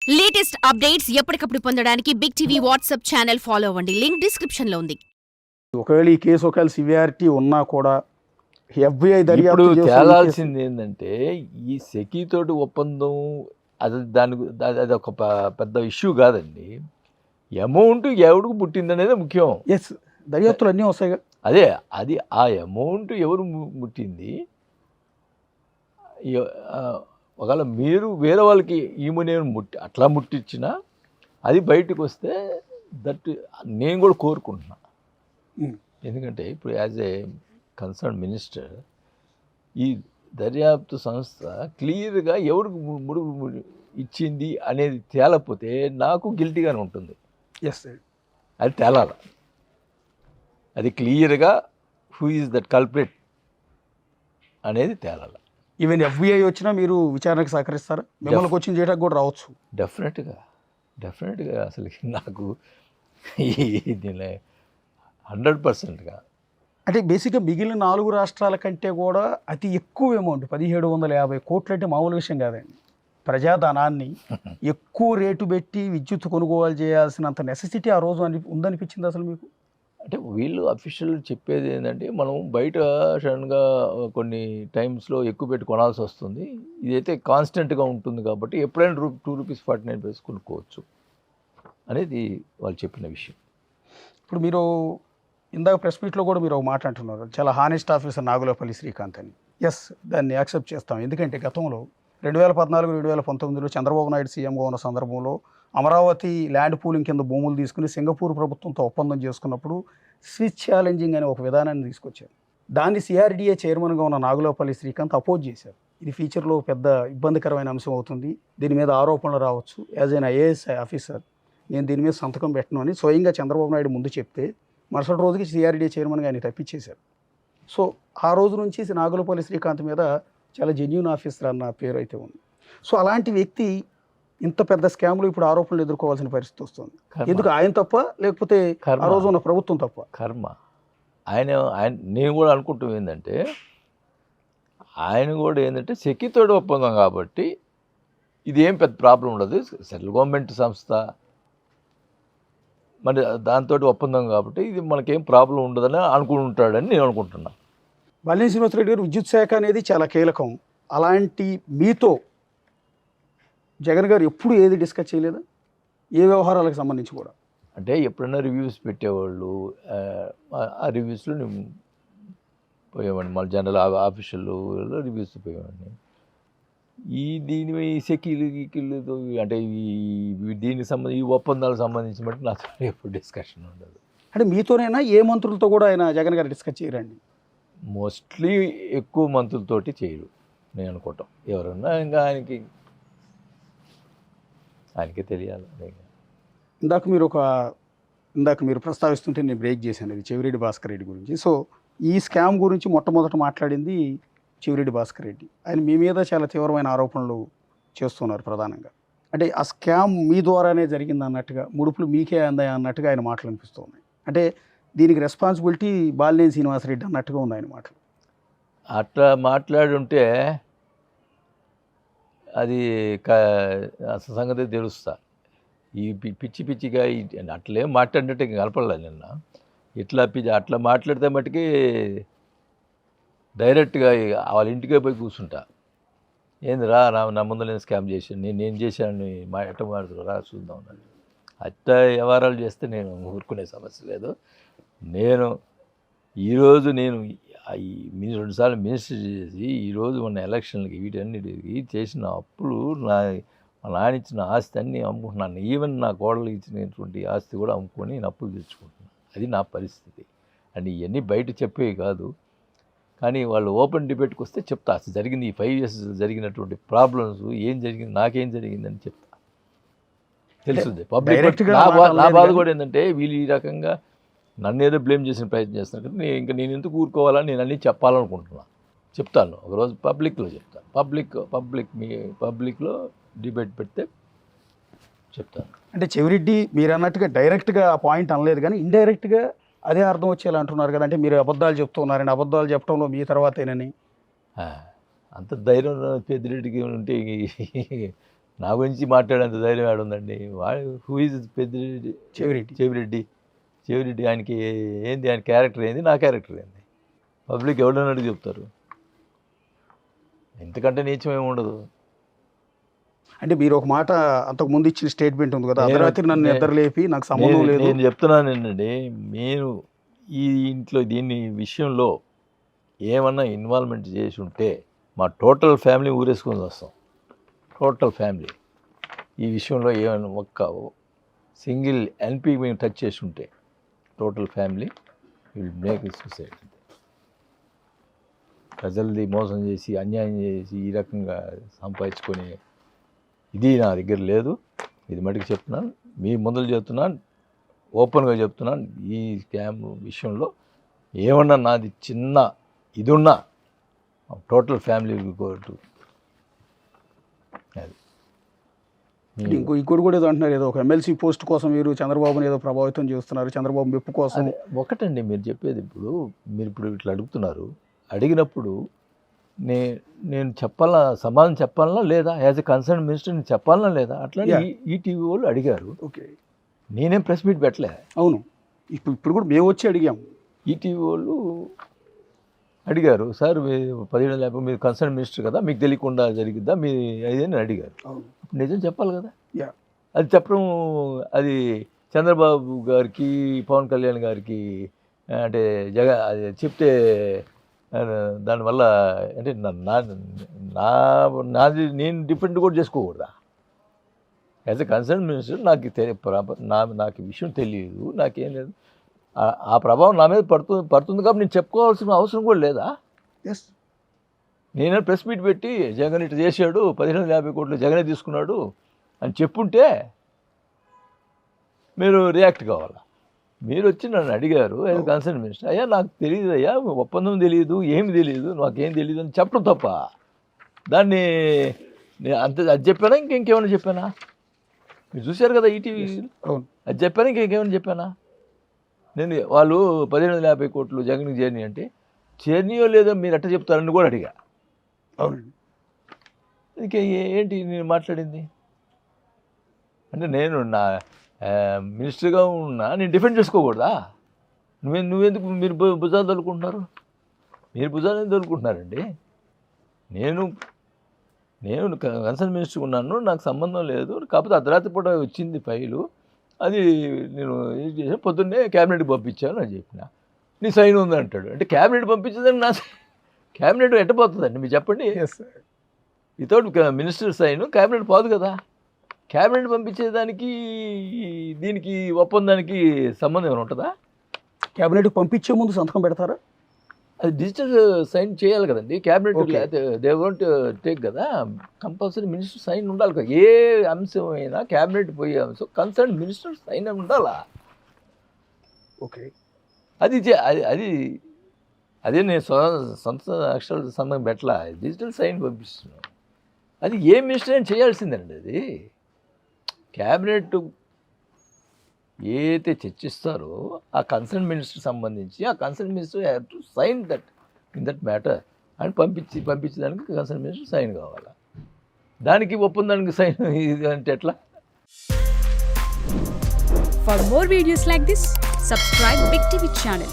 Latest updates ఎప్పటికప్పుడు పొందడానికి big TV WhatsApp channel follow అవ్వండి. లింక్ డిస్క్రిప్షన్ లో ఉంది. ఒకవేళ ఈ కేసు ఒకవేళ సివియారిటీ ఉన్నా కూడా FBI ఇప్పుడు దర్యాప్తు చేస్తున్న ఈ కేసు- తేలాల్సింది ఏంటంటే ఈ సెకీతోటి ఒప్పందం అది ఒక పెద్ద ఇష్యూ కాదండి. అమౌంట్ ఎవరికి పుట్టిందనేది ముఖ్యం. ఎస్ దర్యాప్తులు అన్నీ వస్తాయి. అదే అది ఆ అమౌంట్ ఎవరు ముట్టింది. ఒకవేళ మీరు వేరే వాళ్ళకి ఈమె నేను అట్లా ముట్టించినా అది బయటకు వస్తే దట్ నేను కూడా కోరుకుంటున్నా. ఎందుకంటే ఇప్పుడు యాజ్ ఏ కన్సర్న్ మినిస్టర్ ఈ దర్యాప్తు సంస్థ క్లియర్గా ఎవరికి ముడుగు ఇచ్చింది అనేది తేలకపోతే నాకు గిల్టీగానే ఉంటుంది. ఎస్ అది తేలాల. అది క్లియర్గా హూ ఈజ్ దట్ కల్ప్రిట్ అనేది తేలాల. ఈవెన్ FBI వచ్చినా మీరు విచారణకు సహకరిస్తారా? మిమ్మల్ని క్వశ్చన్ చేయడానికి కూడా రావచ్చు. డెఫినెట్గా అసలు నాకు దీని 100%గా అంటే బేసిక్గా మిగిలిన 4 రాష్ట్రాల కంటే కూడా అతి ఎక్కువ అమౌంట్ 1750 కోట్లు అంటే మామూలు విషయం కాదండి. ప్రజాధనాన్ని ఎక్కువ రేటు పెట్టి విద్యుత్ కొనుగోలు చేయాల్సినంత నెసెసిటీ ఆ రోజు ఉందనిపించింది అసలు మీకు? అంటే వీళ్ళు అఫీషియల్ చెప్పేది ఏంటంటే మనం బయట సడన్గా కొన్ని టైమ్స్లో ఎక్కువ పెట్టి కొనాల్సి వస్తుంది, ఇదైతే కాన్స్టెంట్గా ఉంటుంది కాబట్టి ఎప్పుడైనా ₹2.49 కొనుక్కోవచ్చు అనేది వాళ్ళు చెప్పిన విషయం. ఇప్పుడు మీరు ఇందాక ప్రెస్ మీట్లో కూడా మీరు ఒక మాట అంటున్నారు, చాలా హానెస్ట్ ఆఫీసర్ నాగులపల్లి శ్రీకాంత్ అని. ఎస్ దాన్ని యాక్సెప్ట్ చేస్తాం. ఎందుకంటే గతంలో 2014-2019లో చంద్రబాబు నాయుడు సీఎంగా ఉన్న సందర్భంలో అమరావతి ల్యాండ్ పూలింగ్ కింద భూములు తీసుకుని సింగపూర్ ప్రభుత్వంతో ఒప్పందం చేసుకున్నప్పుడు స్విచ్ ఛాలెంజింగ్ అనే ఒక విధానాన్ని తీసుకొచ్చారు. దాన్ని CRDA చైర్మన్గా ఉన్న నాగులపల్లి శ్రీకాంత్ అపోజ్ చేశారు. ఇది ఫ్యూచర్లో పెద్ద ఇబ్బందికరమైన అంశం అవుతుంది, దీని మీద ఆరోపణలు రావచ్చు, యాజ్ ఎన్ IAS ఆఫీసర్ నేను దీని మీద సంతకం పెట్టను అని స్వయంగా చంద్రబాబు నాయుడు ముందు చెప్తే మరుసటి రోజుకి CRDA చైర్మన్గా ఆయన తప్పించేశారు. సో ఆ రోజు నుంచి నాగులపల్లి శ్రీకాంత్ మీద చాలా జెన్యూన్ ఆఫీసర్ అన్న పేరు అయితే ఉంది. సో అలాంటి వ్యక్తి ఇంత పెద్ద స్కామ్లు ఇప్పుడు ఆరోపణలు ఎదుర్కోవాల్సిన పరిస్థితి వస్తుంది. ఎందుకు ఆయన తప్ప, లేకపోతే ఆ రోజు ఉన్న ప్రభుత్వం తప్ప? కర్మ. ఆయన నేను కూడా అనుకుంటాం ఏంటంటే ఆయన కూడా ఏంటంటే సెకీతోటి ఒప్పందం కాబట్టి ఇది ఏం పెద్ద ప్రాబ్లం ఉండదు, సెంట్రల్ గవర్నమెంట్ సంస్థ మరి దాంతో ఒప్పందం కాబట్టి ఇది మనకేం ప్రాబ్లం ఉండదని అనుకుంటాడని నేను అనుకుంటున్నా. బాలినేని శ్రీనివాసరెడ్డి గారు, విద్యుత్ శాఖ అనేది చాలా కీలకం. అలాంటి మీతో జగన్ గారు ఎప్పుడు ఏది డిస్కస్ చేయలేదా ఏ వ్యవహారాలకు సంబంధించి కూడా? అంటే ఎప్పుడైనా రివ్యూస్ పెట్టేవాళ్ళు, ఆ రివ్యూస్లో నేను పోయేవాడిని, మళ్ళీ జనరల్ ఆఫీషియల్లో రివ్యూస్ పోయేవాడిని. దీని సెకీలు అంటే దీనికి సంబంధించి ఈ ఒప్పందాలకు సంబంధించి బట్టి నాతో ఎప్పుడు డిస్కషన్ ఉండదు. అంటే మీతోనైనా ఏ మంత్రులతో కూడా ఆయన జగన్ గారు డిస్కస్ చేయరండి? మోస్ట్లీ ఎక్కువ మంత్రులతోటి చేయరు నేను అనుకుంటాం. ఎవరన్నా ఇంకా ఆయనకే తెలియాలి. ఇందాక మీరు ప్రస్తావిస్తుంటే నేను బ్రేక్ చేశాను, అది చెవిరెడ్డి భాస్కర్ రెడ్డి గురించి. సో ఈ స్కామ్ గురించి మొట్టమొదట మాట్లాడింది చెవిరెడ్డి భాస్కర్ రెడ్డి. ఆయన మీ మీద చాలా తీవ్రమైన ఆరోపణలు చేస్తున్నారు ప్రధానంగా. అంటే ఆ స్కామ్ మీ ద్వారానే జరిగింది అన్నట్టుగా, ముడుపులు మీకే అందాయి అన్నట్టుగా ఆయన మాటలు అనిపిస్తూ ఉన్నాయి. అంటే దీనికి రెస్పాన్సిబిలిటీ బాలినేని శ్రీనివాసరెడ్డి అన్నట్టుగా ఉంది ఆయన మాటలు. అట్లా మాట్లాడుంటే అది అసలు సంగతి తెలుస్తా. ఈ పిచ్చిగా అట్లేం మాట్లాడినట్టు కలపలేదు నిన్న. అట్లా మాట్లాడితే మట్టుకి డైరెక్ట్గా వాళ్ళ ఇంటికే పోయి కూర్చుంటా. ఏందిరా నా ముందు నేను స్కామ్ చేశాను, నేను చేశాను, మా ఎట్ట మాడుతున్నా రా చూద్దాం అని. అట్లా వ్యవహారాలు చేస్తే నేను ఊరుకునే సమస్య లేదు. ఈరోజు నేను 2 సార్లు మినిస్టర్ చేసి ఈరోజు ఉన్న ఎలక్షన్లకి వీటన్నిటికి చేసిన అప్పులు మా నాన్న ఇచ్చిన ఆస్తి అన్నీ అమ్ముకుంటున్నాను. ఈవెన్ నా కోడలు ఇచ్చినటువంటి ఆస్తి కూడా అమ్ముకొని నేను అప్పులు తెచ్చుకుంటున్నాను. అది నా పరిస్థితి. అండ్ ఇవన్నీ బయట చెప్పేవి కాదు, కానీ వాళ్ళు ఓపెన్ డిబేట్కి వస్తే చెప్తా. అసలు జరిగింది ఈ 5 years జరిగినటువంటి ప్రాబ్లమ్స్ ఏం జరిగింది, నాకేం జరిగిందని చెప్తా. తెలుస్తుంది పబ్లిక్. నా బాధ కూడా ఏంటంటే వీళ్ళు ఈ రకంగా నన్ను ఏదో బ్లేమ్ చేసిన ప్రయత్నం చేస్తున్నారు కదా, నేను ఎందుకు ఊరుకోవాలని నేను అన్నీ చెప్పాలనుకుంటున్నాను. చెప్తాను ఒకరోజు పబ్లిక్లో చెప్తాను. పబ్లిక్లో డిబేట్ పెడితే చెప్తాను. అంటే చెవిరెడ్డి మీరు అన్నట్టుగా డైరెక్ట్గా ఆ పాయింట్ అనలేదు, కానీ ఇండైరెక్ట్గా అదే అర్థం వచ్చేలా అంటున్నారు కదా. అంటే మీరు అబద్ధాలు చెప్తున్నారని, అబద్ధాలు చెప్పడంలో మీ తర్వాతేనని. అంత ధైర్యం పెద్దిరెడ్డికి ఉంటే నా గురించి మాట్లాడేంత ధైర్యం ఆడుందండి. వాడు హూ ఈజ్ పెద్దిరెడ్డి చెవిరెడ్డి ఆయనకి ఏంది, ఆయన క్యారెక్టర్ ఏంది, నా క్యారెక్టర్ ఏంది, పబ్లిక్ ఎవడని అడిగి చెప్తారు. ఇంతకంటే నీచం ఏమి ఉండదు. అంటే మీరు ఒక మాట అంతకు ముందు ఇచ్చిన స్టేట్మెంట్ ఉంది కదా, అర్ధరాత్రి నన్ను నిద్ర లేపి నాకు సంబంధం లేదు. నేను చెప్తున్నాను ఏంటండి, మీరు ఈ ఇంట్లో దీని విషయంలో ఏమన్నా ఇన్వాల్వ్మెంట్ చేసి ఉంటే మా టోటల్ ఫ్యామిలీ ఊరేసుకొని వస్తాం. టోటల్ ఫ్యామిలీ ఈ విషయంలో ఏమైనా ఒక్క సింగిల్ ఎన్పీ మేము టచ్ చేసి ఉంటే total family will make suicide. ప్రజలది మోసం చేసి అన్యాయం చేసి ఈ రకంగా సంపాదించుకొని ఇది నా దగ్గర లేదు. ఇది మటుకు చెప్తున్నాను, మీ ముందలు చెప్తున్నాను, ఓపెన్గా చెప్తున్నాను. ఈ స్కామ్ విషయంలో ఏమన్నా నాది చిన్న ఇది ఉన్నా టోటల్ ఫ్యామిలీ కోర్టు. అది ఇంకోటి కూడా ఏదో అంటున్నారు, ఏదో ఒక ఎమ్మెల్సీ పోస్ట్ కోసం మీరు చంద్రబాబుని ఏదో ప్రభావితం చేస్తున్నారు, చంద్రబాబు మెప్పు కోసం. ఒకటండి మీరు చెప్పేది. మీరు ఇప్పుడు ఇట్లా అడుగుతున్నారు, అడిగినప్పుడు నేను చెప్పాలా, సమాధానం చెప్పాలనా లేదా, యాజ్ ఎ కన్సర్న్ మినిస్టర్ నేను చెప్పాలనా లేదా, అట్లా ఈటీవీ వాళ్ళు అడిగారు. ఓకే, నేనేం ప్రెస్ మీట్ పెట్టలే. అవును, ఇప్పుడు కూడా మేము వచ్చి అడిగాము. ఈటీవీ వాళ్ళు అడిగారు, సార్ 1750 మీరు కన్సర్న్ మినిస్టర్ కదా, మీకు తెలియకుండా జరిగిద్దా మీ అదేని అడిగారు. నిజం చెప్పాలి కదా. అది చెప్పడం అది చంద్రబాబు గారికి పవన్ కళ్యాణ్ గారికి అంటే అది చెప్తే దానివల్ల అంటే నాది నేను డిపెండ్ కూడా చేసుకోకూడదా. యాజ్ ఎ కన్సర్న్ మినిస్టర్ నాకు విషయం తెలియదు, నాకేం లేదు, ఆ ప్రభావం నా మీద పడుతుంది కాబట్టి నేను చెప్పుకోవాల్సిన అవసరం కూడా లేదా. ఎస్, నేనే ప్రెస్ మీట్ పెట్టి జగన్ ఇట్లా చేశాడు, 1550 కోట్లు జగనే తీసుకున్నాడు అని చెప్పుంటే మీరు రియాక్ట్ కావాలా. మీరు వచ్చి నన్ను అడిగారు యాజ్ కన్సర్న్ మినిస్టర్, అయ్యా నాకు తెలియదు అయ్యా, ఒప్పందం తెలియదు, ఏమి తెలియదు, నాకేం తెలియదు అని చెప్పడం తప్ప దాన్ని అది చెప్పానా ఇంకేమైనా చెప్పానా? మీరు చూశారు కదా ఈటీవీ, అది చెప్పానా ఇంకేమైనా చెప్పానా? నేను వాళ్ళు 1550 కోట్లు జగన్కి చేరినాయి అంటే చేరినాయో లేదో మీరు ఎట్ట చెప్తారని కూడా అడిగా. అవునండి, ఇంకే ఏంటి నేను మాట్లాడింది అంటే నేను నా మినిస్టర్గా ఉన్నా నేను డిఫెండ్ చేసుకోకూడదా? నువ్వెందుకు మీరు భుజాలు తొలుకుంటున్నారు? మీరు భుజాలు ఎందుకు తొలుకుంటున్నారండి? నేను కన్సర్న్ మినిస్టర్ ఉన్నాను, నాకు సంబంధం లేదు. కాకపోతే అర్ధరాత్రి పూట వచ్చింది ఫైలు, అది నేను ఏం చేసాను, పొద్దున్నే క్యాబినెట్కి పంపించాను అని చెప్పిన. నీ సైన్ ఉంది అంటాడు. అంటే క్యాబినెట్ పంపించదని నా క్యాబినెట్ ఎట్టపోతుందండి మీరు చెప్పండి? వితౌట్ మినిస్టర్ సైన్ క్యాబినెట్ పోదు కదా. క్యాబినెట్ పంపించేదానికి దీనికి ఒప్పందానికి సంబంధం ఏమైనా ఉంటుందా? క్యాబినెట్కి పంపించే ముందు సంతకం పెడతారా? అది డిజిటల్ సైన్ చేయాలి కదండి. క్యాబినెట్ దే వోంట్ టేక్ కదా, కంపల్సరీ మినిస్టర్ సైన్ ఉండాలి కదా. ఏ అంశం అయినా క్యాబినెట్ పోయే అంశం కన్సర్న్ మినిస్టర్ సైన్ ఉండాలా. ఓకే, అది అదే నేను సొంత అక్షరాల సంబంధం పెట్టలా, డిజిటల్ సైన్ పంపిస్తున్నాను. అది ఏ మినిస్టర్ అయినా చేయాల్సిందండి. అది క్యాబినెట్ ఏదైతే చర్చిస్తారో ఆ కన్సర్న్ మినిస్టర్ సంబంధించి ఆ concern minister have to sign that in that matter అని పంపించేదానికి కన్సర్న్ మినిస్టర్ సైన్ కావాలి. దానికి ఒప్పందానికి సైన్ ఇది అంటే ఎట్లా? For more videos like this, subscribe Big TV channel.